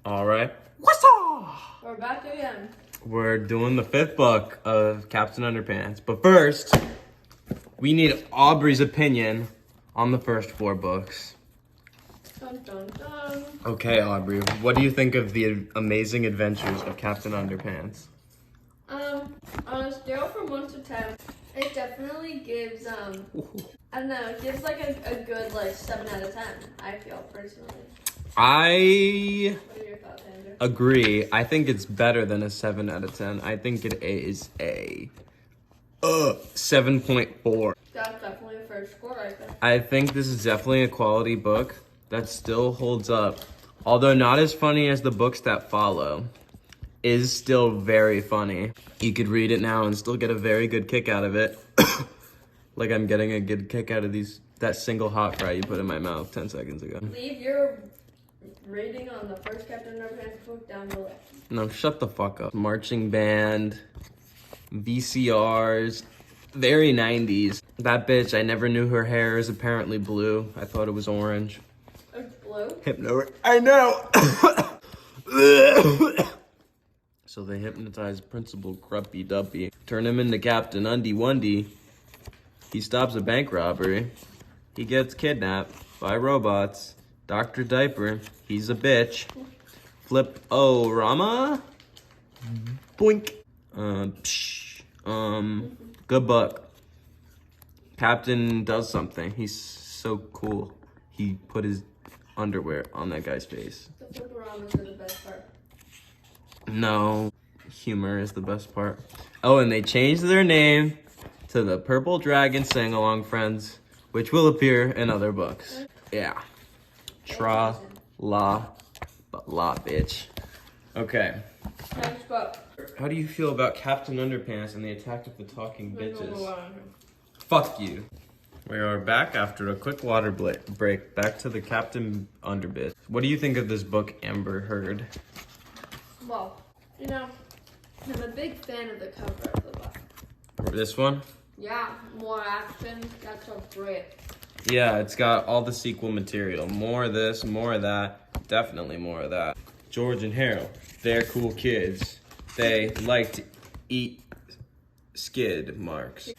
All right. What's up? We're back again. We're doing the 5th book of Captain Underpants. But first, we need Aubrey's opinion on the first 4 books. Dun, dun, dun. Okay, Aubrey, what do you think of the amazing adventures of Captain Underpants? On a scale from 1 to 10, it definitely gives, I don't know, it gives like a good like 7 out of 10, I feel personally. I What are your thoughts, Andrew? agree. I think it's better than a 7 out of 10. I think it is a 7.4. That's definitely a first score, I think. I think this is definitely a quality book that still holds up. Although not as funny as the books that follow, is still very funny. You could read it now and still get a very good kick out of it. Like I'm getting a good kick out of that single hot fry you put in my mouth 10 seconds ago. Leave your rating on the first Captain Underpants book down below. No, shut the fuck up. Marching band, VCRs, very 90s. That bitch, I never knew her hair is apparently blue. I thought it was orange. It's blue? Hypno. I know! So they hypnotize Principal Grumpy Dumpy, turn him into Captain Undy Wundy. He stops a bank robbery. He gets kidnapped by robots. Dr. Diaper, he's a bitch. Flip-O-Rama? Boink. Good book. Captain does something. He's so cool. He put his underwear on that guy's face. The flip-arounds are the best part. No, humor is the best part. Oh, and they changed their name to the Purple Dragon Sing-Along Friends, which will appear in other books. Yeah. Tra-la, but la, bitch. Okay. Next book. How do you feel about Captain Underpants and the Attack of the Talking Bitches? Fuck you. We are back after a quick water break. Back to the Captain Underbit. What do you think of this book, Amber Heard? Well, you know, I'm a big fan of the cover of the book. This one? Yeah, more action. That's so great. Yeah, it's got all the sequel material. More of this, more of that. Definitely more of that. George and Harold, they're cool kids. They like to eat skid marks.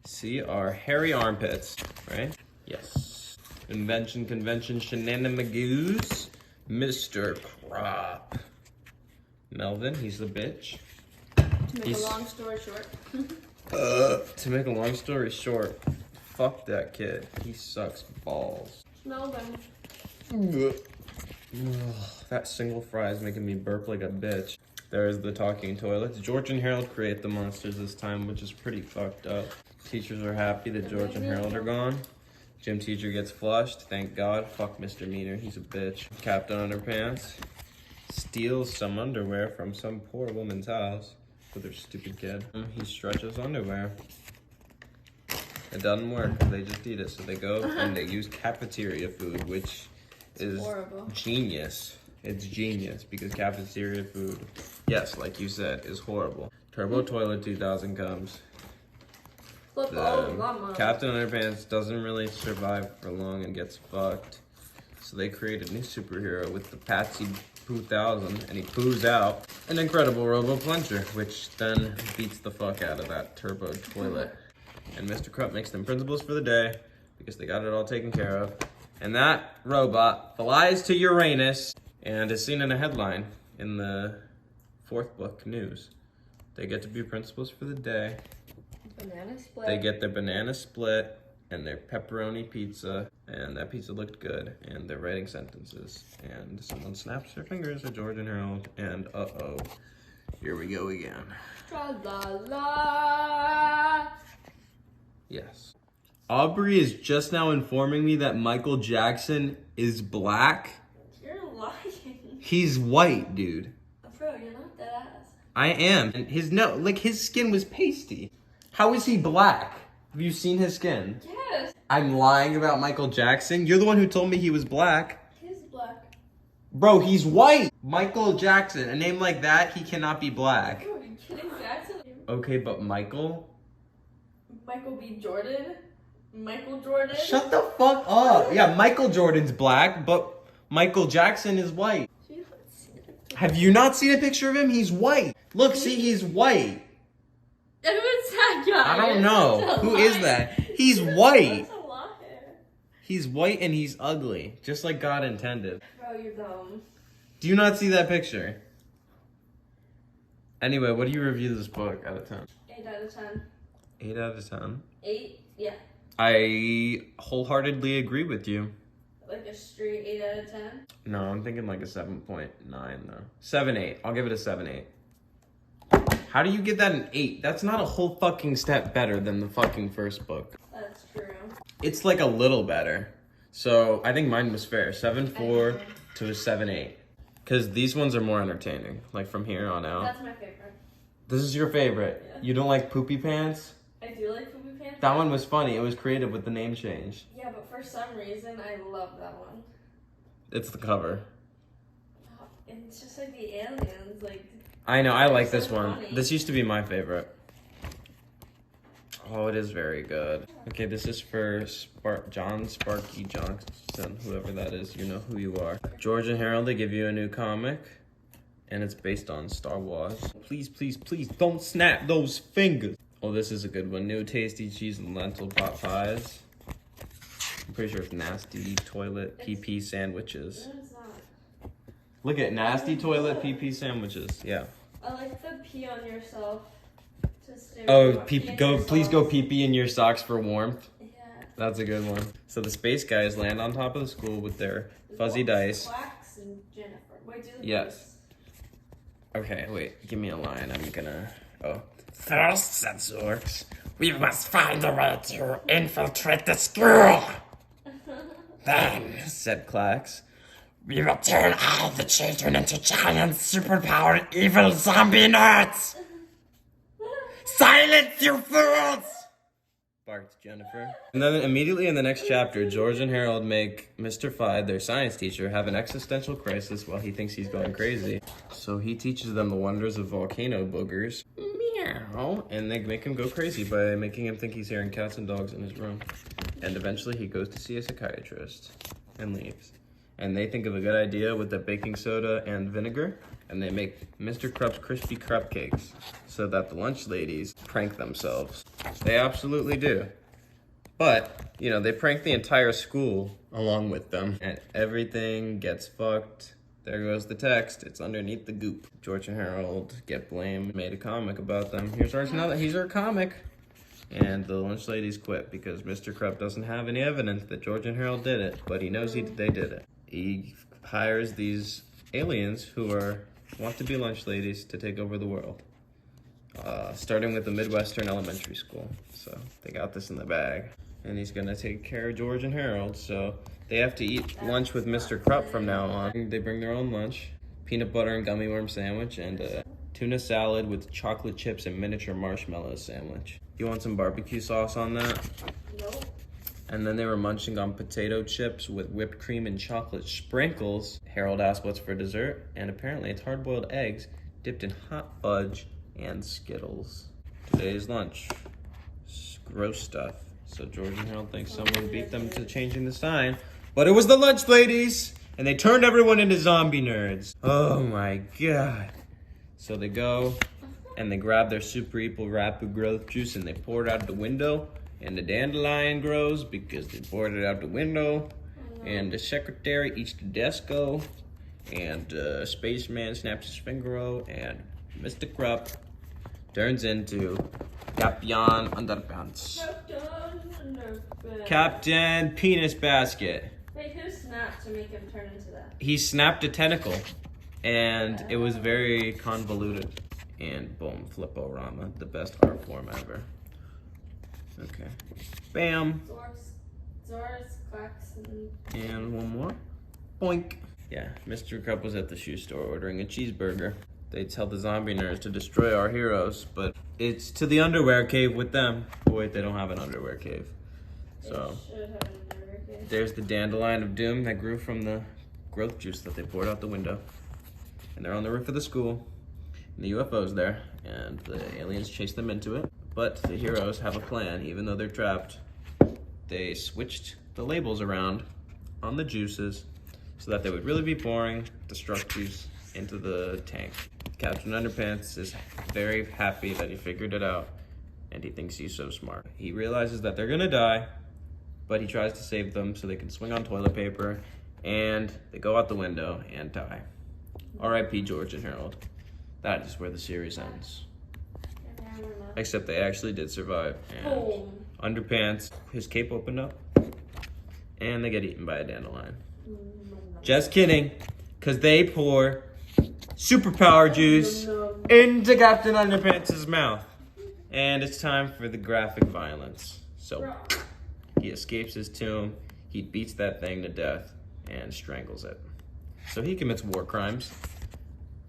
See our hairy armpits, right? Yes. Invention, convention, shenanigans. Mr. Crop. Melvin, he's the bitch. To make a long story short. To make a long story short, fuck that kid. He sucks balls. Melvin. That single fry is making me burp like a bitch. There's the talking toilets. George and Harold create the monsters this time, which is pretty fucked up. Teachers are happy that George and Harold are gone. Gym teacher gets flushed. Thank God. Fuck Mr. Meaner. He's a bitch. Captain Underpants steals some underwear from some poor woman's house with her stupid kid. He stretches underwear. It doesn't work. They just eat it. So they go and they use cafeteria food, which is horrible. Genius. It's genius because cafeteria food, yes, like you said, is horrible. Turbo Toilet 2000 comes. Captain Underpants doesn't really survive for long and gets fucked. So they create a new superhero with the Patsy 2000, and he poos out an incredible Robo Plunger, which then beats the fuck out of that Turbo Toilet. And Mr. Krupp makes them principals for the day because they got it all taken care of. And that robot flies to Uranus and is seen in a headline in the 4th book news. They get to be principals for the day. Banana split. They get their banana split and their pepperoni pizza, and that pizza looked good, and they're writing sentences. And someone snaps their fingers at George and Harold, and uh-oh, here we go again. Tra-la-la. Yes. Aubrey is just now informing me that Michael Jackson is black. You're lying. He's white, dude. Bro, you're not that ass. I am. And his skin was pasty. How is he black? Have you seen his skin? Yes. I'm lying about Michael Jackson? You're the one who told me he was black. He's black. Bro, he's white. Michael Jackson. A name like that, he cannot be black. Bro, are you kidding? Jackson? Okay, but Michael? Michael B. Jordan? Michael Jordan? Shut the fuck up. Yeah, Michael Jordan's black, but Michael Jackson is white. You haven't seen it. Have you not seen a picture of him? He's white. Look, see, he's white. Who's that guy? I don't know. Who is that? He's white. He's white and he's ugly, just like God intended. Bro, you're dumb. Do you not see that picture? Anyway, what do you review this book out of 10? 8 out of 10. 8 out of 10? 8? Yeah. I wholeheartedly agree with you. Like a straight 8 out of 10? No, I'm thinking like a 7.9 though. 7.8. I'll give it a 7.8. How do you get that an 8? That's not a whole fucking step better than the fucking first book. That's true. It's like a little better. So I think mine was fair. 7.4 to a 7.8. Because these ones are more entertaining. Like from here on out. That's my favorite. This is your favorite? Yeah. You don't like Poopy Pants? I do like Poopy Pants. That one was funny. It was creative with the name change. Yeah, but for some reason, I love that one. It's the cover. Oh, it's just like the aliens, like... I know, I like this so one. funny. This used to be my favorite. Oh, it is very good. Okay, this is for John Sparky Johnson, whoever that is. You know who you are. George and Harold, they give you a new comic, and it's based on Star Wars. Please, please, please, don't snap those fingers. Oh, this is a good one. New tasty cheese and lentil pot pies. I'm pretty sure it's nasty toilet PP sandwiches. No, it's not. Look at nasty toilet PP sandwiches. Yeah. I like the pee on yourself. To stay Oh, warm. please go pee pee in your socks for warmth. Yeah. That's a good one. So the space guys land on top of the school with their fuzzy dice. Quacks and Jennifer. Wait, do the Yes. Okay, wait. Give me a line. I'm gonna. Oh. First, said Zorks, we must find a way to infiltrate the school. Then, said Klax, we will turn all the children into giant, superpowered, evil zombie nerds. Silence, you fools! Barked Jennifer. And then immediately in the next chapter, George and Harold make Mr. Fyde, their science teacher, have an existential crisis while he thinks he's going crazy. So he teaches them the wonders of volcano boogers. Meow. And they make him go crazy by making him think he's hearing cats and dogs in his room. And eventually he goes to see a psychiatrist and leaves. And they think of a good idea with the baking soda and vinegar, and they make Mr. Krup's crispy cupcakes so that the lunch ladies prank themselves. They absolutely do. But, you know, they prank the entire school along with them, and everything gets fucked. There goes the text. It's underneath the goop. George and Harold get blamed, made a comic about them. Here's our comic. And the lunch ladies quit because Mr. Krupp doesn't have any evidence that George and Harold did it, but he knows they did it. He hires these aliens who want to be lunch ladies to take over the world. Starting with the Midwestern elementary school. So they got this in the bag. And he's gonna take care of George and Harold. So they have to eat lunch with Mr. Krupp from now on. They bring their own lunch. Peanut butter and gummy worm sandwich and a tuna salad with chocolate chips and miniature marshmallow sandwich. You want some barbecue sauce on that? Nope. And then they were munching on potato chips with whipped cream and chocolate sprinkles. Harold asked what's for dessert, and apparently it's hard-boiled eggs dipped in hot fudge and Skittles. Today's lunch. Gross stuff. So George and Harold think someone beat them to changing the sign, but it was the lunch ladies, and they turned everyone into zombie nerds. Oh my god. So they go, and they grab their super evil Rapu growth juice, and they pour it out the window. And the dandelion grows because they poured it out the window. And the secretary eats the desco. And Spaceman snaps his finger out. And Mr. Krupp turns into Captain Underpants. Captain Penis Basket. Wait, who snapped to make him turn into that? He snapped a tentacle. And it was very convoluted. And boom, Flip-O-Rama, the best art form ever. Okay. Bam. Zor's quacks and one more. Boink. Yeah, Mr. Krupp was at the shoe store ordering a cheeseburger. They tell the zombie nerds to destroy our heroes, but it's to the underwear cave with them. Oh, wait, they don't have an underwear cave. So there's the dandelion of doom that grew from the growth juice that they poured out the window. And they're on the roof of the school. And the UFO's there, and the aliens chase them into it. But the heroes have a plan, even though they're trapped. They switched the labels around on the juices so that they would really be boring, destruct juice, into the tank. Captain Underpants is very happy that he figured it out, and he thinks he's so smart. He realizes that they're gonna die, but he tries to save them so they can swing on toilet paper, and they go out the window and die. R.I.P. George and Harold. That is where the series ends. Except they actually did survive. And Underpants, his cape opened up, and they get eaten by a dandelion. Just kidding, because they pour superpower juice into Captain Underpants' mouth. And it's time for the graphic violence. So he escapes his tomb, he beats that thing to death, and strangles it. So he commits war crimes.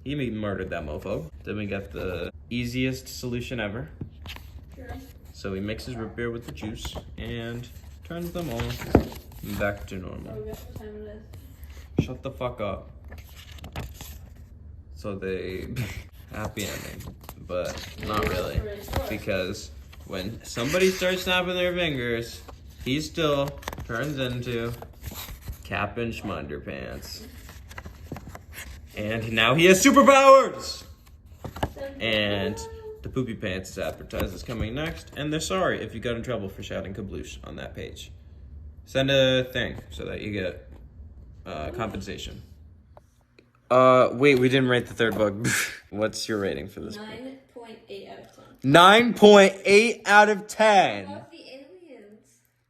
He murdered that mofo. Then we get the easiest solution ever. So he mixes root beer with the juice and turns them all back to normal. Oh, guess what time it is. Shut the fuck up. So they happy ending, but not really, because when somebody starts snapping their fingers, he still turns into Captain Schmunderpants. And now he has superpowers! And the Poopy Pants is advertised as coming next, and they're sorry if you got in trouble for shouting kabloosh on that page. Send a thing so that you get compensation. Wait, we didn't rate the third book. What's your rating for this book? 9.8 out of 10. 9.8 out of 10! I love the aliens.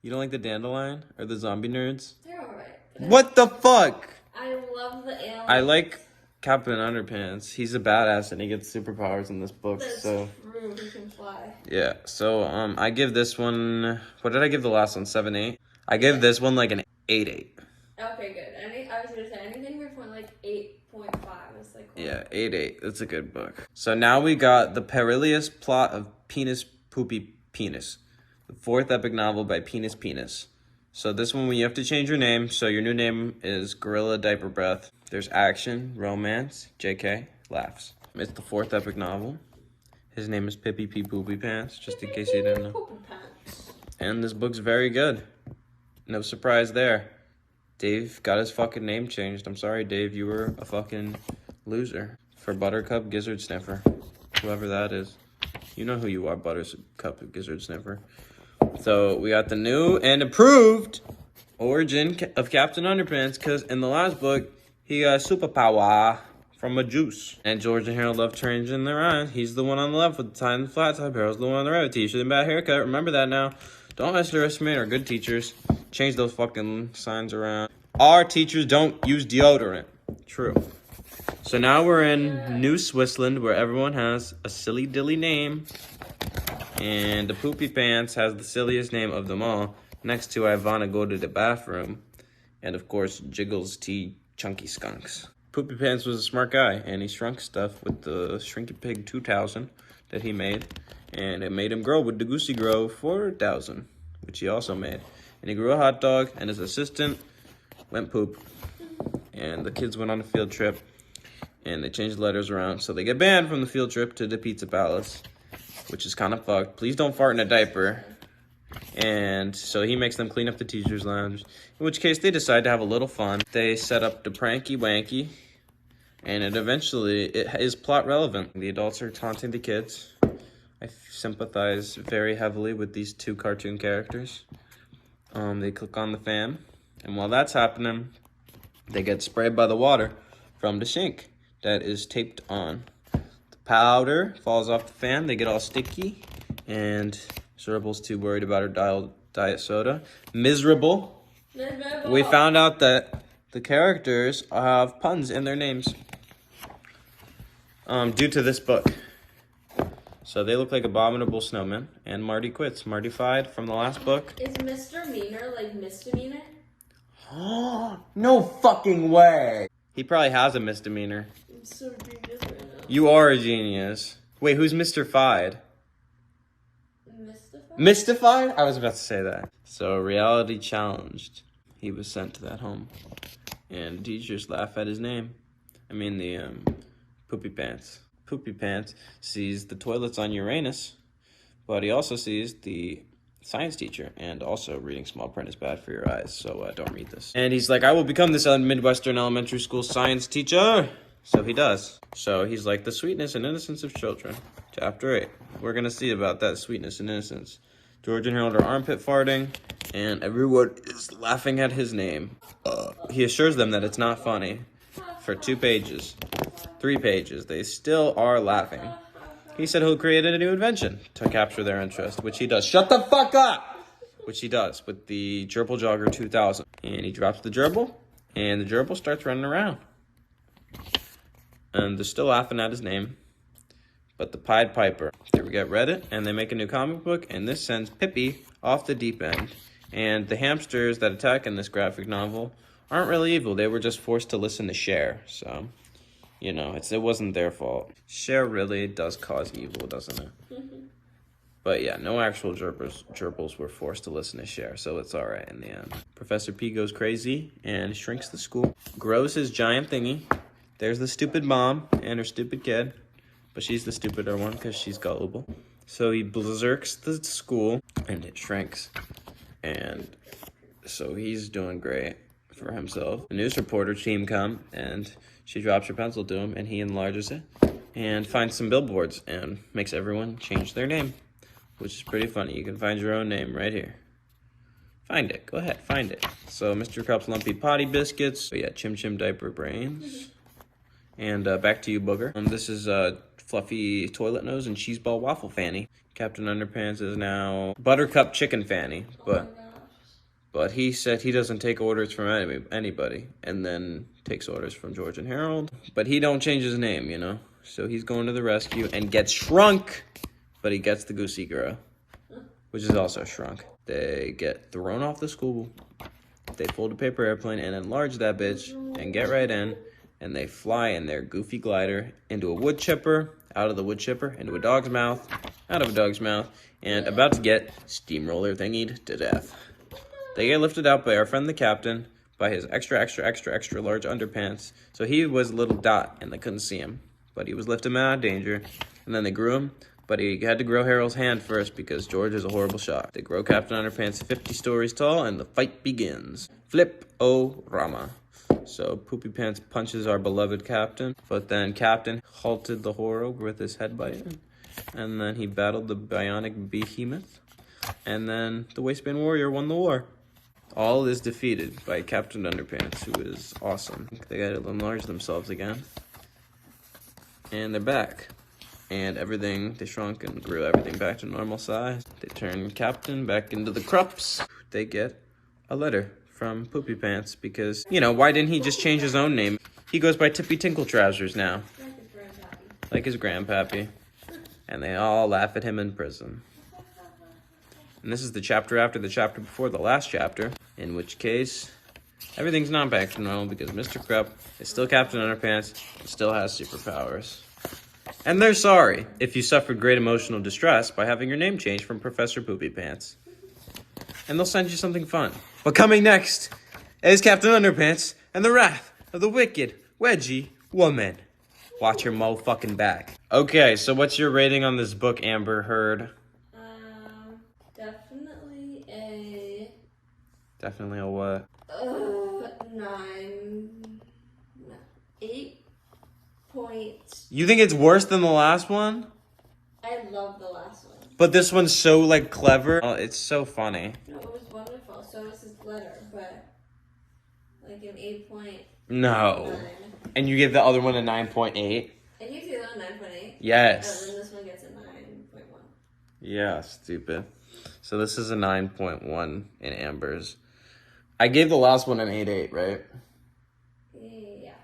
You don't like the dandelion or the zombie nerds? They're alright. What the fuck? I love the aliens. I like Captain Underpants. He's a badass and he gets superpowers in this book. That's so true, he can fly. yeah. So I give this one. What did I give the last one? 7-8. I give this one like an 8-8. Okay, good. I was gonna say anything before like 8.5 is like cool. Yeah, 8-8. It's a good book. So now we got the perilous plot of Penis Poopy Penis, the fourth epic novel by Penis Penis. So this one, you have to change your name. So your new name is Gorilla Diaper Breath. There's action, romance, JK, laughs. It's the fourth epic novel. His name is Pippy P Poopy Pants, just in case you didn't know. Poopy pants. And this book's very good. No surprise there. Dave got his fucking name changed. I'm sorry, Dave, you were a fucking loser. For Buttercup Gizzard Sniffer. Whoever that is. You know who you are, Buttercup Gizzard Sniffer. So we got the new and improved origin of Captain Underpants, because in the last book, he got superpower from a juice. And George and Harold love changing their eyes. He's the one on the left with the tie and the flat top. Harold's the one on the right with t-shirt and bad haircut. Remember that now. Don't underestimate our good teachers. Change those fucking signs around. Our teachers don't use deodorant. True. So now we're in New Swissland, where everyone has a silly dilly name. And the Poopy Pants has the silliest name of them all, next to I Wanna Go to the Bathroom. And of course, Jiggles T Chunky Skunks. Poopy Pants was a smart guy, and he shrunk stuff with the Shrinky Pig 2000 that he made. And it made him grow with the Goosey Grow 4000, which he also made. And he grew a hot dog, and his assistant went poop. And the kids went on a field trip, and they changed the letters around, so they get banned from the field trip to the Pizza Palace, which is kind of fucked. Please don't fart in a diaper. And so he makes them clean up the teacher's lounge, in which case they decide to have a little fun. They set up the pranky wanky, and it is plot relevant. The adults are taunting the kids. I sympathize very heavily with these two cartoon characters. They click on the fan, and while that's happening, they get sprayed by the water from the sink that is taped on. The powder falls off the fan, they get all sticky, and Cerebral's too worried about her diet soda. Miserable. We found out that the characters have puns in their names due to this book. So they look like abominable snowmen, and Marty quits. Morty Fyde from the last book. Is Mr. Meaner like misdemeanor? No fucking way. He probably has a misdemeanor. I'm so genius right now. You are a genius. Wait, who's Mr. Fyde? Mystified? Mystified? I was about to say that. So, reality challenged. He was sent to that home. And teachers laugh at his name. I mean, the Poopy Pants. Poopy Pants sees the toilets on Uranus, but he also sees the science teacher, and also reading small print is bad for your eyes, so don't read this. And he's like, I will become this Midwestern elementary school science teacher. So he does. So he's like the sweetness and innocence of children. Chapter 8. We're going to see about that sweetness and innocence. George and Harold are armpit farting, and everyone is laughing at his name. He assures them that it's not funny. For 2 pages, 3 pages, they still are laughing. He said he'll create a new invention to capture their interest, which he does. Shut the fuck up! Which he does with the Gerbil Jogger 2000. And he drops the gerbil, and the gerbil starts running around. And they're still laughing at his name. But the Pied Piper, they get Reddit, and they make a new comic book, and this sends Pippi off the deep end. And the hamsters that attack in this graphic novel aren't really evil. They were just forced to listen to Cher. So, you know, it wasn't their fault. Cher really does cause evil, doesn't it? But yeah, no actual gerbils were forced to listen to Cher, so it's all right in the end. Professor P goes crazy and shrinks the school. Grows his giant thingy. There's the stupid mom and her stupid kid. But she's the stupider one because she's gullible. So he berserks the school and it shrinks. And so he's doing great for himself. The news reporter team come and she drops her pencil to him and he enlarges it and finds some billboards and makes everyone change their name, which is pretty funny. You can find your own name right here. Find it. Go ahead. Find it. So Mr. Cup's Lumpy Potty Biscuits. So yeah, Chim Chim Diaper Brains. And back to you, Booger. This is Fluffy Toilet Nose and Cheeseball Waffle Fanny. Captain Underpants is now Buttercup Chicken Fanny, but he said he doesn't take orders from anybody, and then takes orders from George and Harold. But he don't change his name, you know. So he's going to the rescue and gets shrunk, but he gets the Goosey Girl, which is also shrunk. They get thrown off the school. They fold a paper airplane and enlarge that bitch and get right in. And they fly in their goofy glider into a wood chipper, out of the wood chipper, into a dog's mouth, out of a dog's mouth, and about to get steamroller thingied to death. They get lifted out by our friend the captain, by his extra large underpants. So he was a little dot, and they couldn't see him. But he was lifting out of danger, and then they grew him, but he had to grow Harold's hand first because George is a horrible shot. They grow Captain Underpants 50 stories tall, and the fight begins. Flip-O-Rama. So Poopy Pants punches our beloved captain, but then Captain halted the horror with his head bite, and then he battled the bionic behemoth, and then the Waistband Warrior won the war. All is defeated by Captain Underpants, who is awesome. They gotta enlarge themselves again, and they're back. And everything, they shrunk and grew everything back to normal size. They turn Captain back into the Krups. They get a letter from Poopy Pants because, you know, why didn't he just change his own name? He goes by Tippy Tinkle Trousers now. Like his grandpappy. And they all laugh at him in prison. And this is the chapter after the chapter before the last chapter, in which case, everything's not back to normal because Mr. Krupp is still Captain Underpants and still has superpowers. And they're sorry if you suffered great emotional distress by having your name changed from Professor Poopy Pants. And they'll send you something fun. But coming next is Captain Underpants and the Wrath of the Wicked Wedgie Woman. Watch her mo-fucking back. Okay, so what's your rating on this book, Amber Heard? Definitely a... Definitely a what? 8 points. You think it's worse than the last one? I love the last one. But this one's so, like, clever. Oh, it's so funny. No, it was wonderful. So was his letter, but like an 8.9. No. And you give the other one a 9.8? And you do that 9.8? Yes. Oh, then this one gets a 9.1. Yeah, stupid. So this is a 9.1 in Amber's. I gave the last one an 8.8, right? Yeah.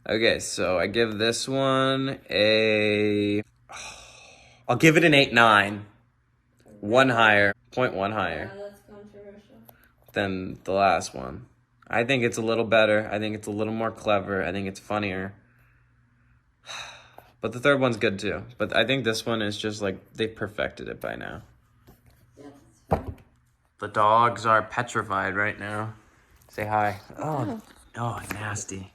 Okay, so I give this one I'll give it an 8.9. 1 higher. 0.1 higher. Yeah, that's controversial. Than the last one. I think it's a little better. I think it's a little more clever. I think it's funnier. But the third one's good too. But I think this one is just like, they perfected it by now. Yeah, that's fine. The dogs are petrified right now. Say hi. Oh, nasty.